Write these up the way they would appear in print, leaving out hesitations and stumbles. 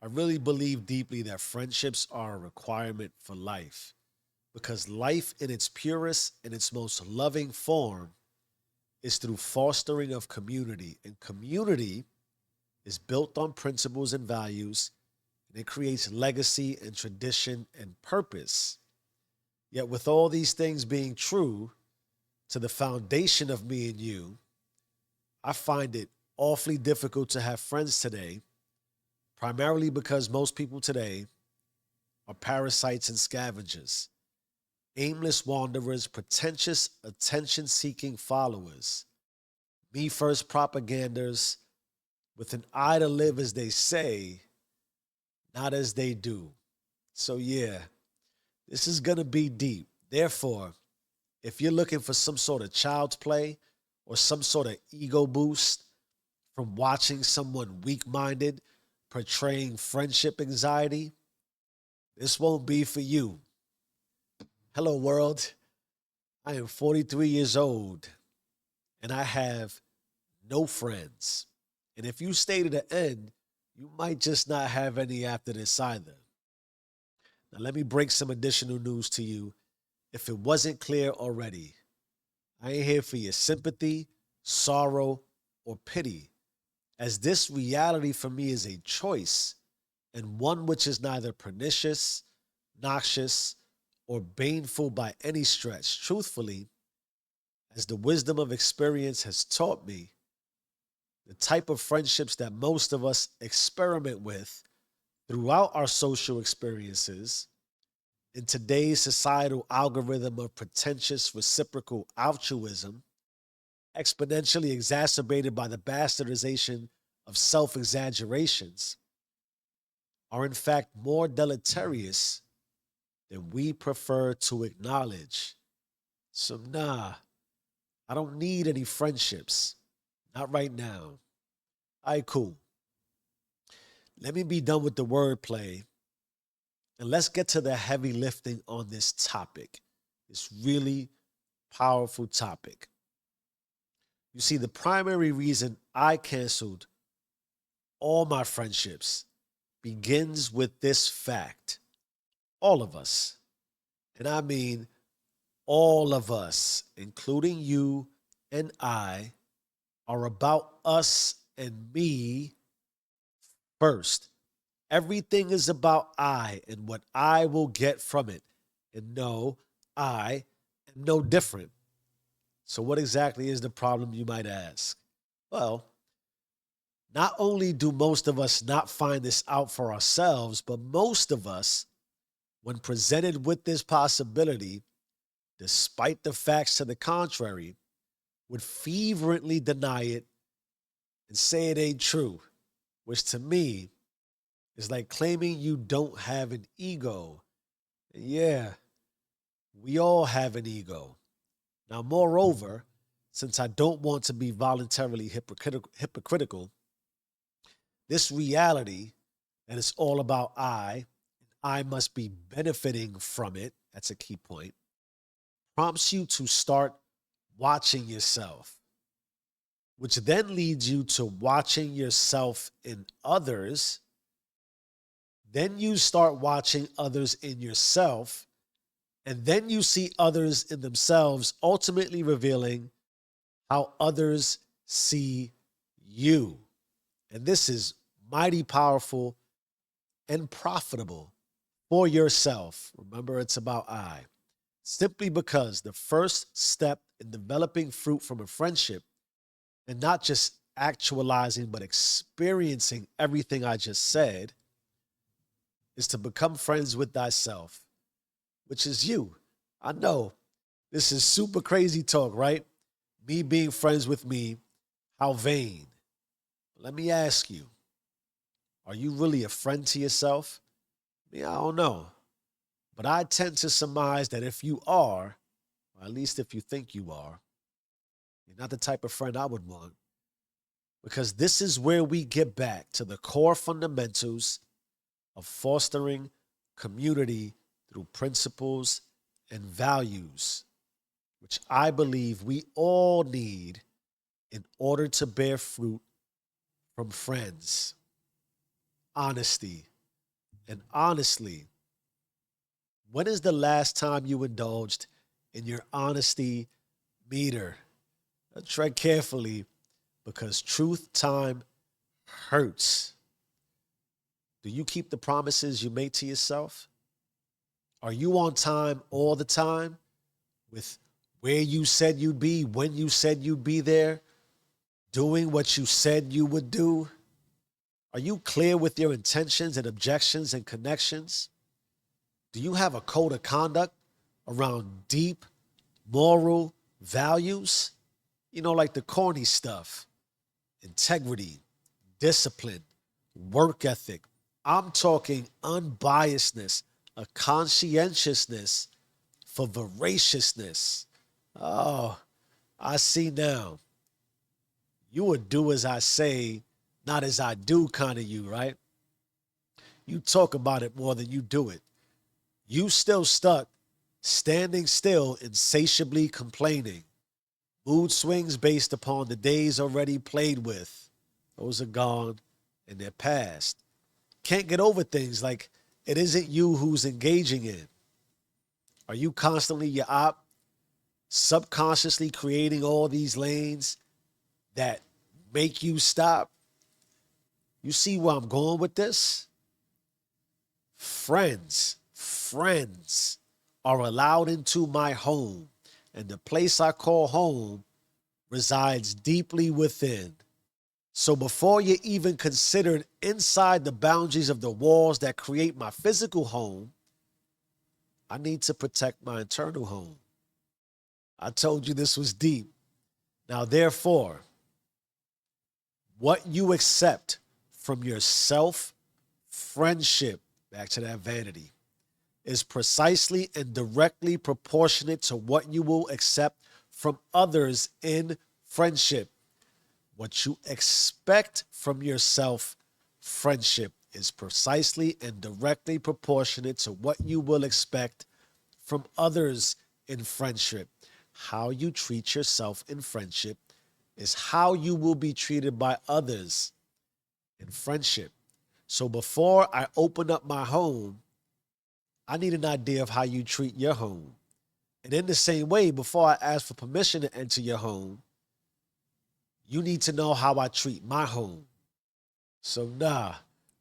I really believe deeply that friendships are a requirement for life because life in its purest and its most loving form is through fostering of community. And community is built on principles and values, and it creates legacy and tradition and purpose. Yet, with all these things being true to the foundation of me and you, I find it awfully difficult to have friends today, primarily because most people today are parasites and scavengers, aimless wanderers, pretentious attention seeking followers, me first propaganders with an eye to live as they say, not as they do. So, yeah, this is going to be deep. Therefore, if you're looking for some sort of child's play or some sort of ego boost from watching someone weak minded portraying friendship anxiety, this won't be for you. Hello, world. I am 43 years old and I have no friends. And if you stay to the end, you might just not have any after this either. Now, let me break some additional news to you if it wasn't clear already. I ain't here for your sympathy, sorrow, or pity, as this reality for me is a choice and one which is neither pernicious, noxious, or baneful by any stretch. Truthfully, as the wisdom of experience has taught me, the type of friendships that most of us experiment with throughout our social experiences in today's societal algorithm of pretentious reciprocal altruism, exponentially exacerbated by the bastardization of self exaggerations, are in fact more deleterious than we prefer to acknowledge. So, nah, I don't need any friendships. Not right now. All right, cool. Let me be done with the wordplay and let's get to the heavy lifting on this topic. This really powerful topic. You see, the primary reason I canceled all my friendships begins with this fact. All of us, and I mean all of us, including you and I, are about us and me first. Everything is about I and what I will get from it. And no, I am no different. So, what exactly is the problem, you might ask? Well, not only do most of us not find this out for ourselves, but most of us, when presented with this possibility, despite the facts to the contrary, would fervently deny it and say it ain't true, which to me is like claiming you don't have an ego. And yeah, we all have an ego. Now, moreover, since I don't want to be voluntarily hypocritical, this reality that it's all about I must be benefiting from it, that's a key point, prompts you to start watching yourself, which then leads you to watching yourself in others. Then you start watching others in yourself, and then you see others in themselves, ultimately revealing how others see you. And this is mighty powerful and profitable for yourself. Remember, it's about I. Simply because the first step in developing fruit from a friendship and not just actualizing but experiencing everything I just said is to become friends with thyself, which is you. I know this is super crazy talk, right? Me being friends with me, how vain. Let me ask you, are you really a friend to yourself? I don't know. But I tend to surmise that if you are, or at least if you think you are, you're not the type of friend I would want. Because this is where we get back to the core fundamentals of fostering community through principles and values, which I believe we all need in order to bear fruit from friends. Honesty. And honestly, when is the last time you indulged in your honesty meter? Tread carefully because truth time hurts. Do you keep the promises you make to yourself? Are you on time all the time with where you said you'd be, when you said you'd be there, doing what you said you would do? Are you clear with your intentions and objections and connections? Do you have a code of conduct around deep moral values? You know, like the corny stuff, integrity, discipline, work ethic. I'm talking unbiasedness, a conscientiousness for voraciousness. Oh, I see now. You would do as I say, not as I do kind of you, right? You talk about it more than you do it. You still stuck, standing still, insatiably complaining. Mood swings based upon the days already played with. Those are gone and they're past. Can't get over things like it isn't you who's engaging in. Are you constantly your op, subconsciously creating all these lanes that make you stop? You see where I'm going with this? Friends are allowed into my home, and the place I call home resides deeply within. So before you're even considered inside the boundaries of the walls that create my physical home, I need to protect my internal home. I told you this was deep. Now, therefore, what you accept from your self friendship, back to that vanity, is precisely and directly proportionate to what you will accept from others in friendship. What you expect from yourself friendship is precisely and directly proportionate to what you will expect from others in friendship. How you treat yourself in friendship is how you will be treated by others in friendship. So before I open up my home, I need an idea of how you treat your home. And in the same way, before I ask for permission to enter your home, you need to know how I treat my home. So, nah,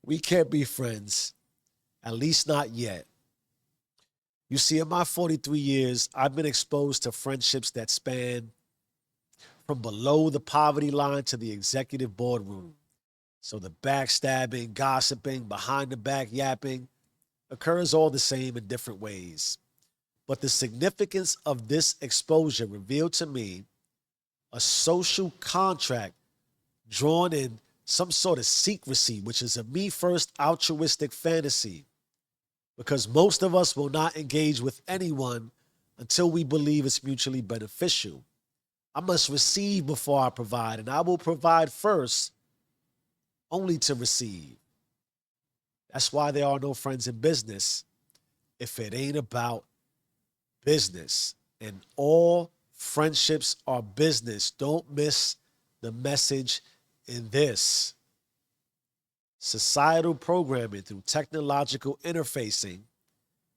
we can't be friends, at least not yet. You see, in my 43 years, I've been exposed to friendships that span from below the poverty line to the executive boardroom. So the backstabbing, gossiping, behind the back yapping occurs all the same in different ways. But the significance of this exposure revealed to me a social contract drawn in some sort of secrecy, which is a me first altruistic fantasy, because most of us will not engage with anyone until we believe it's mutually beneficial. I must receive before I provide, and I will provide first only to receive. That's why there are no friends in business if it ain't about business. And all friendships are business. Don't miss the message in this. Societal programming through technological interfacing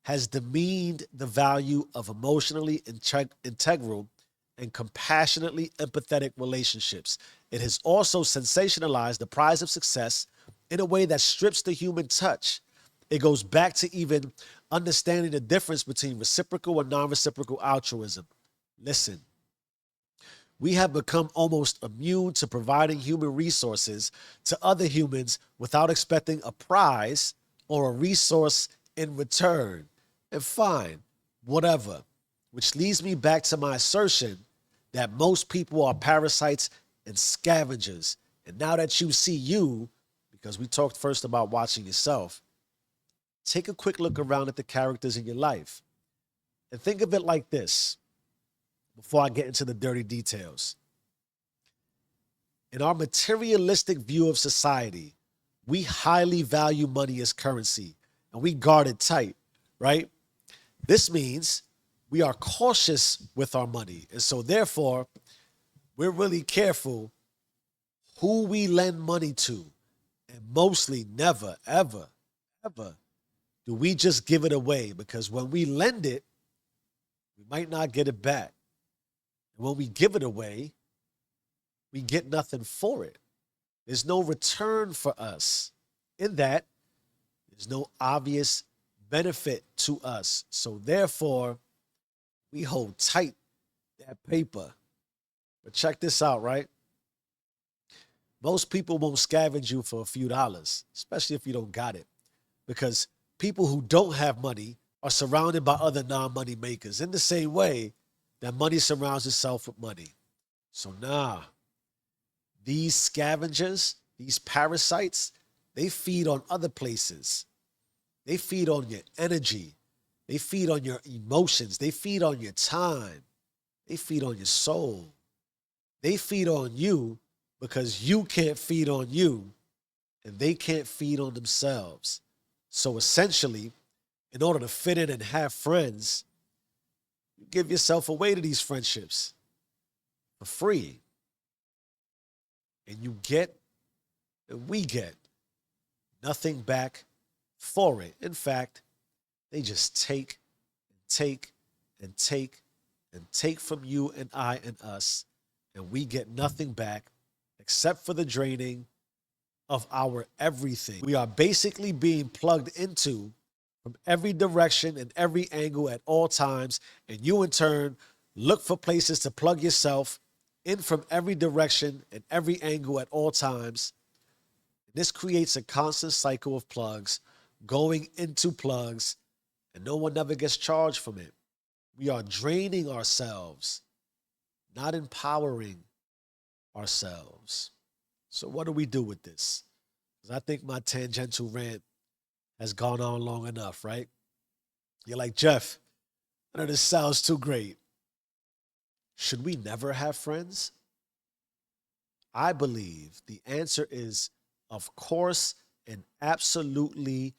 has demeaned the value of emotionally integral and compassionately empathetic relationships. It has also sensationalized the prize of success in a way that strips the human touch. It goes back to even understanding the difference between reciprocal and non-reciprocal altruism. Listen, we have become almost immune to providing human resources to other humans without expecting a prize or a resource in return. And fine, whatever. Which leads me back to my assertion that most people are parasites and scavengers. And now that you see you, because we talked first about watching yourself, take a quick look around at the characters in your life and think of it like this before I get into the dirty details. In our materialistic view of society, we highly value money as currency and we guard it tight, right? This means we are cautious with our money. And so, therefore, we're really careful who we lend money to. And mostly never, ever, ever do we just give it away? Because when we lend it, we might not get it back. And when we give it away, we get nothing for it. There's no return for us. In that, there's no obvious benefit to us. So therefore, we hold tight that paper. But check this out, right? Most people won't scavenge you for a few dollars, especially if you don't got it. Because people who don't have money are surrounded by other non-money makers in the same way that money surrounds itself with money. So nah, these scavengers, these parasites, they feed on other places. They feed on your energy. They feed on your emotions. They feed on your time. They feed on your soul. They feed on you because you can't feed on you and they can't feed on themselves. So essentially, in order to fit in and have friends, you give yourself away to these friendships for free. And you get, and we get, nothing back for it. In fact, they just take and take and take and take from you and I and us, and we get nothing back except for the draining of our everything. We are basically being plugged into from every direction and every angle at all times, and you in turn look for places to plug yourself in from every direction and every angle at all times. This creates a constant cycle of plugs going into plugs, and no one ever gets charged from it. We are draining ourselves, not empowering ourselves. So what do we do with this? Because I think my tangential rant has gone on long enough, right? You're like, Jeff, I know this sounds too great. Should we never have friends? I believe the answer is, of course, and absolutely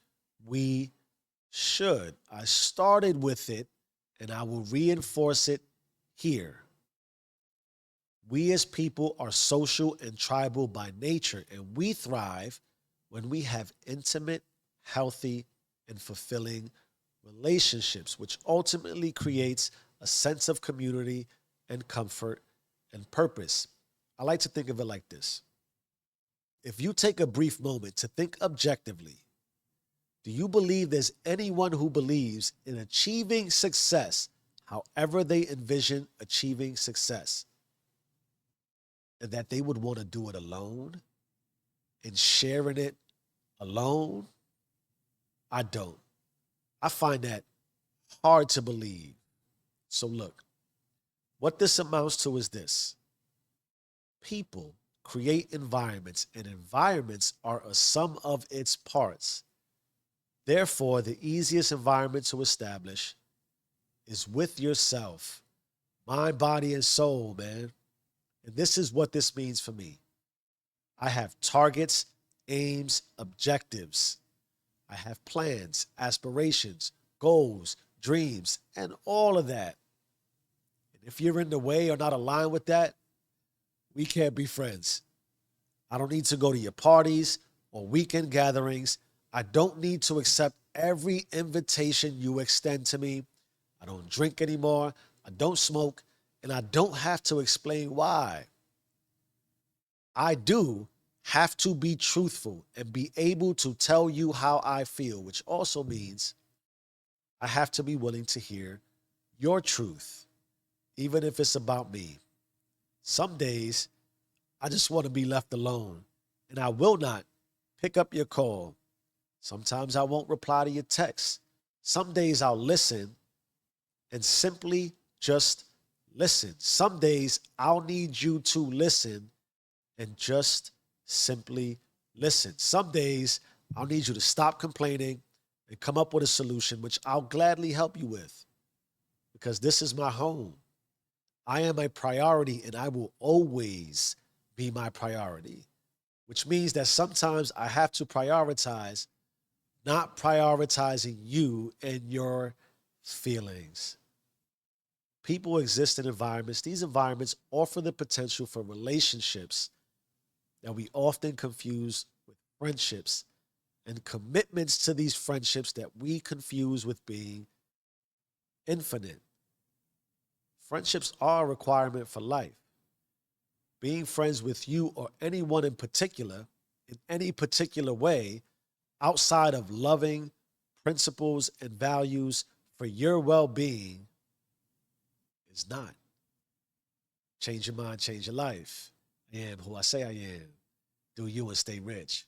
we should. I started with it and I will reinforce it here. We as people are social and tribal by nature, and we thrive when we have intimate, healthy, and fulfilling relationships, which ultimately creates a sense of community and comfort and purpose. I like to think of it like this. If you take a brief moment to think objectively, do you believe there's anyone who believes in achieving success, however they envision achieving success, and that they would want to do it alone and sharing it alone? I don't. I find that hard to believe. So look, what this amounts to is this. People create environments, and environments are a sum of its parts. Therefore, the easiest environment to establish is with yourself, mind, body, and soul, man. And this is what this means for me. I have targets, aims, objectives. I have plans, aspirations, goals, dreams, and all of that. And if you're in the way or not aligned with that, we can't be friends. I don't need to go to your parties or weekend gatherings. I don't need to accept every invitation you extend to me. I don't drink anymore. I don't smoke. And I don't have to explain why. I do have to be truthful and be able to tell you how I feel, which also means I have to be willing to hear your truth, even if it's about me. Some days, I just want to be left alone, and I will not pick up your call. Sometimes I won't reply to your text. Some days I'll listen and simply just listen. Some days I'll need you to listen and just simply listen. Some days I'll need you to stop complaining and come up with a solution, which I'll gladly help you with, because this is my home. I am a priority and I will always be my priority, which means that sometimes I have to prioritize not prioritizing you and your feelings. People exist in environments. These environments offer the potential for relationships that we often confuse with friendships. and commitments to these friendships that we confuse with being infinite. Friendships are a requirement for life. Being friends with you or anyone in particular, in any particular way, outside of loving principles and values for your well being, is not. Change your mind, change your life. I am who I say I am. Do you and stay rich.